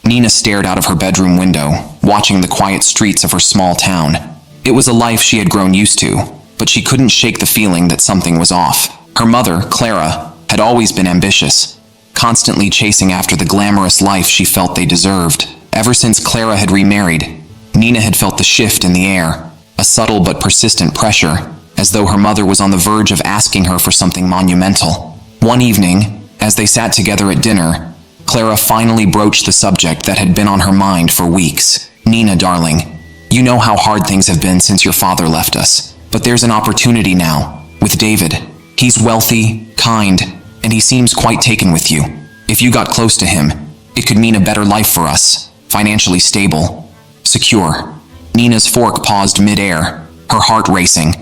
Nina stared out of her bedroom window, watching the quiet streets of her small town. It was a life she had grown used to, but she couldn't shake the feeling that something was off. Her mother, Clara, had always been ambitious, constantly chasing after the glamorous life she felt they deserved. Ever since Clara had remarried, Nina had felt the shift in the air, a subtle but persistent pressure, as though her mother was on the verge of asking her for something monumental. One evening, as they sat together at dinner, Clara finally broached the subject that had been on her mind for weeks. "Nina, darling, you know how hard things have been since your father left us. But there's an opportunity now, with David. He's wealthy, kind, and he seems quite taken with you. If you got close to him, it could mean a better life for us, financially stable, secure." Nina's fork paused mid-air, her heart racing.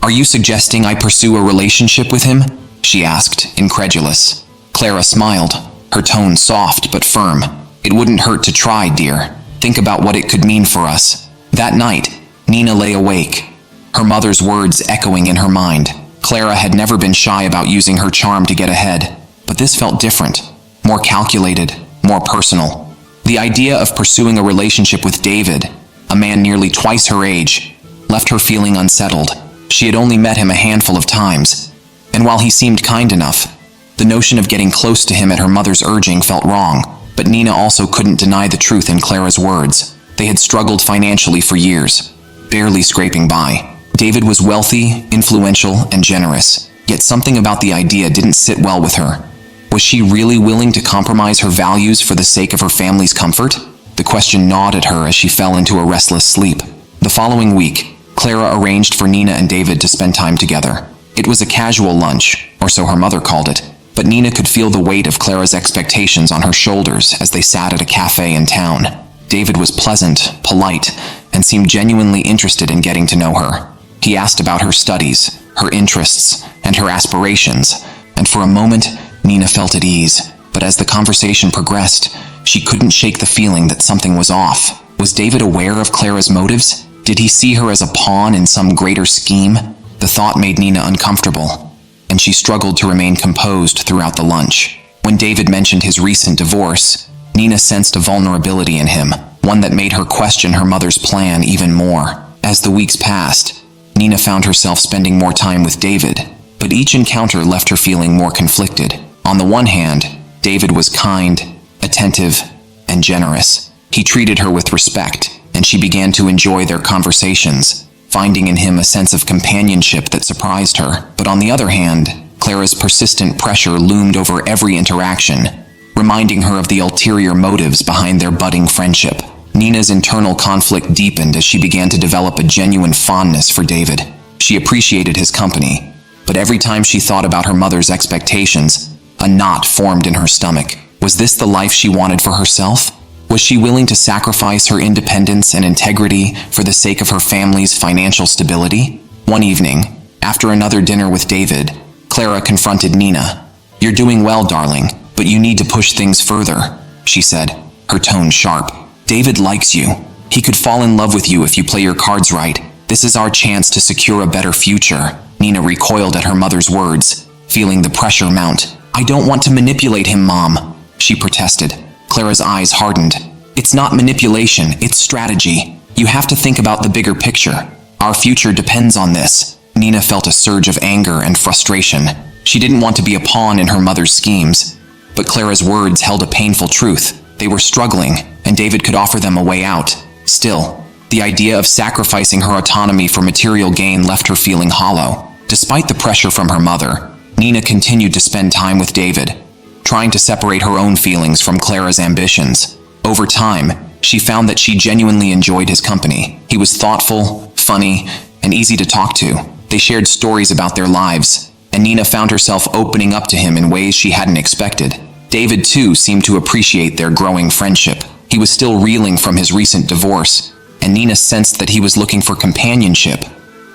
"Are you suggesting I pursue a relationship with him?" she asked, incredulous. Clara smiled, her tone soft but firm. "It wouldn't hurt to try, dear. Think about what it could mean for us." That night, Nina lay awake, her mother's words echoing in her mind. Clara had never been shy about using her charm to get ahead, but this felt different, more calculated, more personal. The idea of pursuing a relationship with David, a man nearly twice her age, left her feeling unsettled. She had only met him a handful of times, and while he seemed kind enough, the notion of getting close to him at her mother's urging felt wrong. But Nina also couldn't deny the truth in Clara's words. They had struggled financially for years, barely scraping by. David was wealthy, influential, and generous, yet something about the idea didn't sit well with her. Was she really willing to compromise her values for the sake of her family's comfort? The question gnawed at her as she fell into a restless sleep. The following week, Clara arranged for Nina and David to spend time together. It was a casual lunch, or so her mother called it, but Nina could feel the weight of Clara's expectations on her shoulders as they sat at a cafe in town. David was pleasant, polite, and seemed genuinely interested in getting to know her. He asked about her studies, her interests, and her aspirations, and for a moment, Nina felt at ease. But as the conversation progressed, she couldn't shake the feeling that something was off. Was David aware of Clara's motives? Did he see her as a pawn in some greater scheme? The thought made Nina uncomfortable, and she struggled to remain composed throughout the lunch. When David mentioned his recent divorce, Nina sensed a vulnerability in him, one that made her question her mother's plan even more. As the weeks passed, Nina found herself spending more time with David, but each encounter left her feeling more conflicted. On the one hand, David was kind, attentive, and generous. He treated her with respect, and she began to enjoy their conversations, finding in him a sense of companionship that surprised her. But on the other hand, Clara's persistent pressure loomed over every interaction, reminding her of the ulterior motives behind their budding friendship. Nina's internal conflict deepened as she began to develop a genuine fondness for David. She appreciated his company, but every time she thought about her mother's expectations, a knot formed in her stomach. Was this the life she wanted for herself? Was she willing to sacrifice her independence and integrity for the sake of her family's financial stability? One evening, after another dinner with David, Clara confronted Nina. "You're doing well, darling, but you need to push things further," she said, her tone sharp. "David likes you. He could fall in love with you if you play your cards right. This is our chance to secure a better future." Nina recoiled at her mother's words, feeling the pressure mount. "I don't want to manipulate him, Mom," she protested. Clara's eyes hardened. "It's not manipulation, it's strategy. You have to think about the bigger picture. Our future depends on this." Nina felt a surge of anger and frustration. She didn't want to be a pawn in her mother's schemes, but Clara's words held a painful truth. They were struggling, and David could offer them a way out. Still, the idea of sacrificing her autonomy for material gain left her feeling hollow. Despite the pressure from her mother, Nina continued to spend time with David, trying to separate her own feelings from Clara's ambitions. Over time, she found that she genuinely enjoyed his company. He was thoughtful, funny, and easy to talk to. They shared stories about their lives, and Nina found herself opening up to him in ways she hadn't expected. David, too, seemed to appreciate their growing friendship. He was still reeling from his recent divorce, and Nina sensed that he was looking for companionship,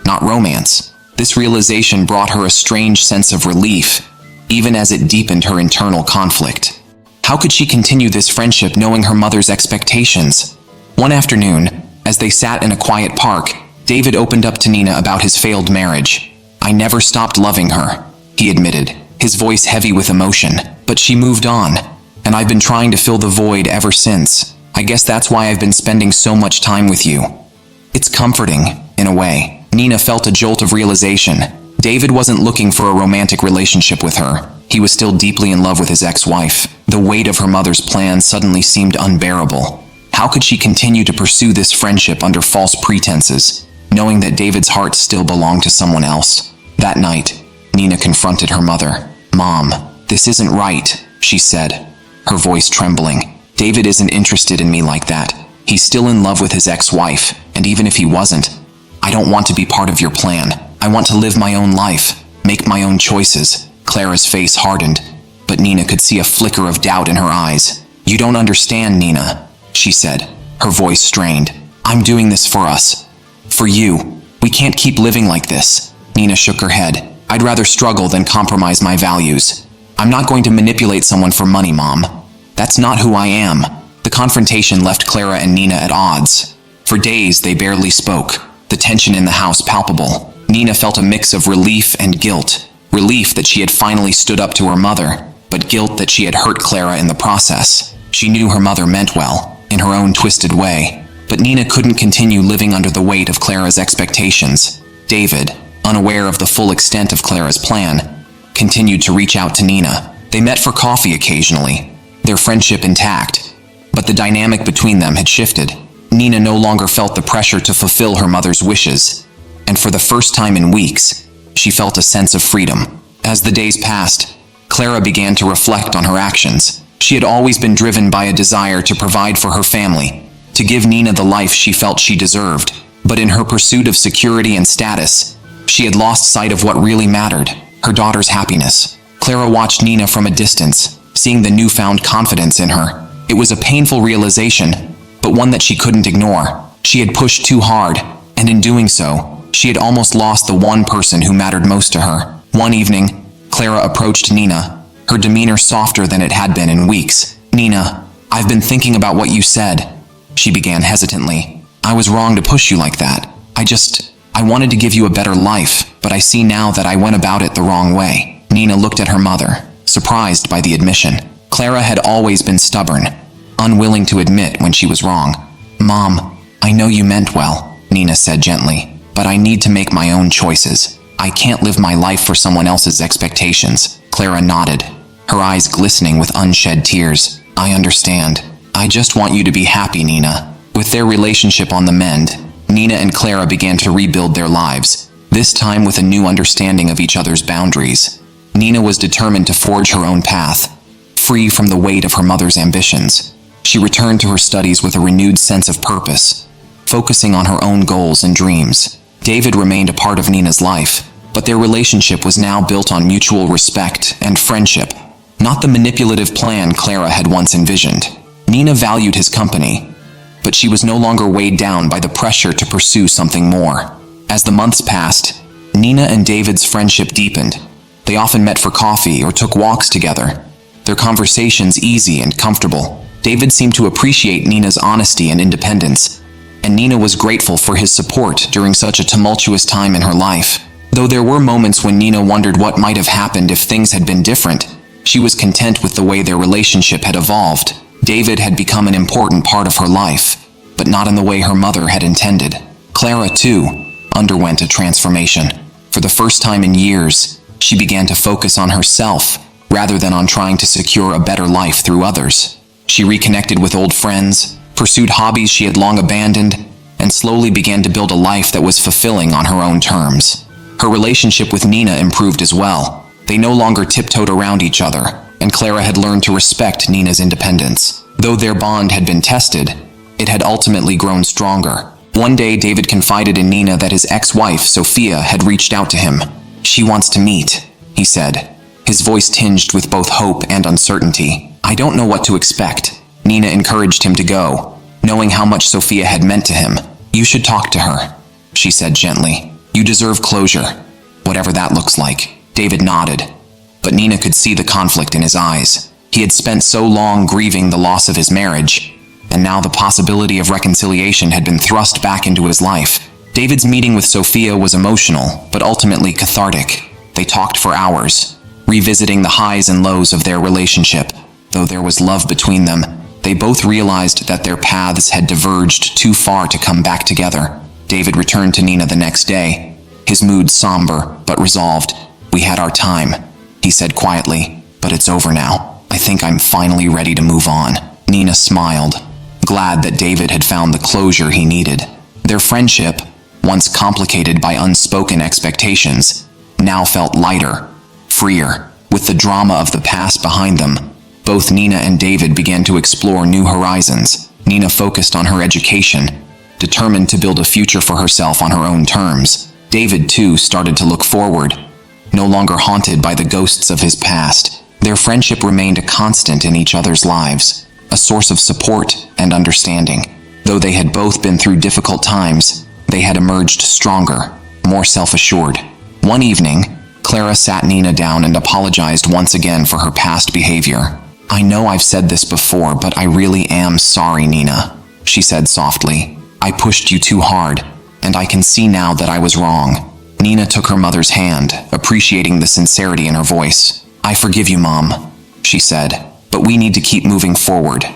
not romance. This realization brought her a strange sense of relief, even as it deepened her internal conflict. How could she continue this friendship knowing her mother's expectations? One afternoon, as they sat in a quiet park, David opened up to Nina about his failed marriage. "I never stopped loving her," he admitted, his voice heavy with emotion. "But she moved on, and I've been trying to fill the void ever since." I guess that's why I've been spending so much time with you." It's comforting, in a way. Nina felt a jolt of realization. David wasn't looking for a romantic relationship with her. He was still deeply in love with his ex-wife. The weight of her mother's plan suddenly seemed unbearable. How could she continue to pursue this friendship under false pretenses, knowing that David's heart still belonged to someone else? That night, Nina confronted her mother. "Mom, this isn't right," she said, her voice trembling. "David isn't interested in me like that. He's still in love with his ex-wife, and even if he wasn't, I don't want to be part of your plan. I want to live my own life, make my own choices." Clara's face hardened, but Nina could see a flicker of doubt in her eyes. "You don't understand, Nina," she said, her voice strained. "I'm doing this for us. For you. We can't keep living like this." Nina shook her head. "I'd rather struggle than compromise my values. I'm not going to manipulate someone for money, Mom. That's not who I am." The confrontation left Clara and Nina at odds. For days, they barely spoke, the tension in the house palpable. Nina felt a mix of relief and guilt. Relief that she had finally stood up to her mother, but guilt that she had hurt Clara in the process. She knew her mother meant well, in her own twisted way, but Nina couldn't continue living under the weight of Clara's expectations. David, unaware of the full extent of Clara's plan, continued to reach out to Nina. They met for coffee occasionally, their friendship intact, but the dynamic between them had shifted. Nina no longer felt the pressure to fulfill her mother's wishes, and for the first time in weeks, she felt a sense of freedom. As the days passed, Clara began to reflect on her actions. She had always been driven by a desire to provide for her family, to give Nina the life she felt she deserved. But in her pursuit of security and status, she had lost sight of what really mattered, her daughter's happiness. Clara watched Nina from a distance, seeing the newfound confidence in her. It was a painful realization, but one that she couldn't ignore. She had pushed too hard, and in doing so, she had almost lost the one person who mattered most to her. One evening, Clara approached Nina, her demeanor softer than it had been in weeks. "Nina, I've been thinking about what you said," she began hesitantly. "I was wrong to push you like that. I wanted to give you a better life, but I see now that I went about it the wrong way." Nina looked at her mother, surprised by the admission. Clara had always been stubborn, unwilling to admit when she was wrong. "Mom, I know you meant well," Nina said gently, "but I need to make my own choices. I can't live my life for someone else's expectations." Clara nodded, her eyes glistening with unshed tears. "I understand. I just want you to be happy, Nina." With their relationship on the mend, Nina and Clara began to rebuild their lives, this time with a new understanding of each other's boundaries. Nina was determined to forge her own path, free from the weight of her mother's ambitions. She returned to her studies with a renewed sense of purpose, focusing on her own goals and dreams. David remained a part of Nina's life, but their relationship was now built on mutual respect and friendship, not the manipulative plan Clara had once envisioned. Nina valued his company, but she was no longer weighed down by the pressure to pursue something more. As the months passed, Nina and David's friendship deepened. They often met for coffee or took walks together, their conversations easy and comfortable. David seemed to appreciate Nina's honesty and independence, and Nina was grateful for his support during such a tumultuous time in her life. Though there were moments when Nina wondered what might have happened if things had been different, she was content with the way their relationship had evolved. David had become an important part of her life, but not in the way her mother had intended. Clara, too, underwent a transformation. For the first time in years, she began to focus on herself rather than on trying to secure a better life through others. She reconnected with old friends, pursued hobbies she had long abandoned, and slowly began to build a life that was fulfilling on her own terms. Her relationship with Nina improved as well. They no longer tiptoed around each other, and Clara had learned to respect Nina's independence. Though their bond had been tested, it had ultimately grown stronger. One day, David confided in Nina that his ex-wife, Sophia, had reached out to him. "She wants to meet," he said, his voice tinged with both hope and uncertainty. "I don't know what to expect." Nina encouraged him to go, knowing how much Sophia had meant to him. "You should talk to her," she said gently. "You deserve closure, whatever that looks like." David nodded, but Nina could see the conflict in his eyes. He had spent so long grieving the loss of his marriage, and now the possibility of reconciliation had been thrust back into his life. David's meeting with Sophia was emotional, but ultimately cathartic. They talked for hours, revisiting the highs and lows of their relationship. Though there was love between them, They both realized that their paths had diverged too far to come back together. David returned to Nina the next day, his mood somber but resolved. "We had our time," he said quietly, "but it's over now. I think I'm finally ready to move on." Nina smiled, glad that David had found the closure he needed. Their friendship, once complicated by unspoken expectations, now felt lighter, freer. With the drama of the past behind them, both Nina and David began to explore new horizons. Nina focused on her education, determined to build a future for herself on her own terms. David, too, started to look forward, no longer haunted by the ghosts of his past. Their friendship remained a constant in each other's lives, a source of support and understanding. Though they had both been through difficult times, they had emerged stronger, more self-assured. One evening, Clara sat Nina down and apologized once again for her past behavior. "I know I've said this before, but I really am sorry, Nina," she said softly. "I pushed you too hard, and I can see now that I was wrong." Nina took her mother's hand, appreciating the sincerity in her voice. "I forgive you, Mom," she said, "but we need to keep moving forward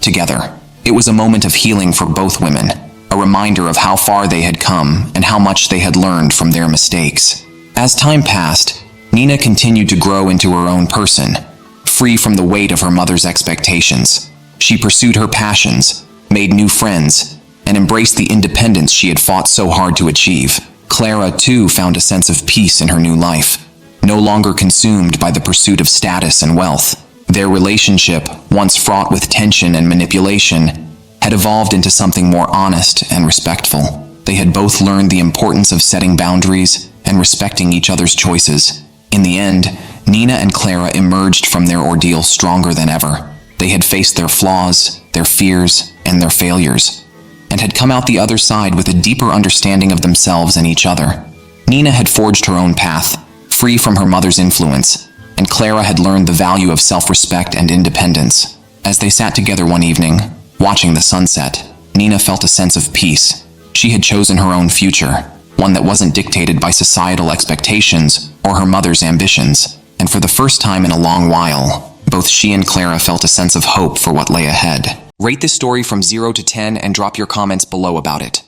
together." It was a moment of healing for both women, a reminder of how far they had come and how much they had learned from their mistakes. As time passed, Nina continued to grow into her own person, free from the weight of her mother's expectations. She pursued her passions, made new friends, and embraced the independence she had fought so hard to achieve. Clara, too, found a sense of peace in her new life, no longer consumed by the pursuit of status and wealth. Their relationship, once fraught with tension and manipulation, had evolved into something more honest and respectful. They had both learned the importance of setting boundaries and respecting each other's choices. In the end, Nina and Clara emerged from their ordeal stronger than ever. They had faced their flaws, their fears, and their failures, and had come out the other side with a deeper understanding of themselves and each other. Nina had forged her own path, free from her mother's influence, and Clara had learned the value of self-respect and independence. As they sat together one evening, watching the sunset, Nina felt a sense of peace. She had chosen her own future, one that wasn't dictated by societal expectations or her mother's ambitions. And for the first time in a long while, both she and Clara felt a sense of hope for what lay ahead. Rate this story from 0 to 10 and drop your comments below about it.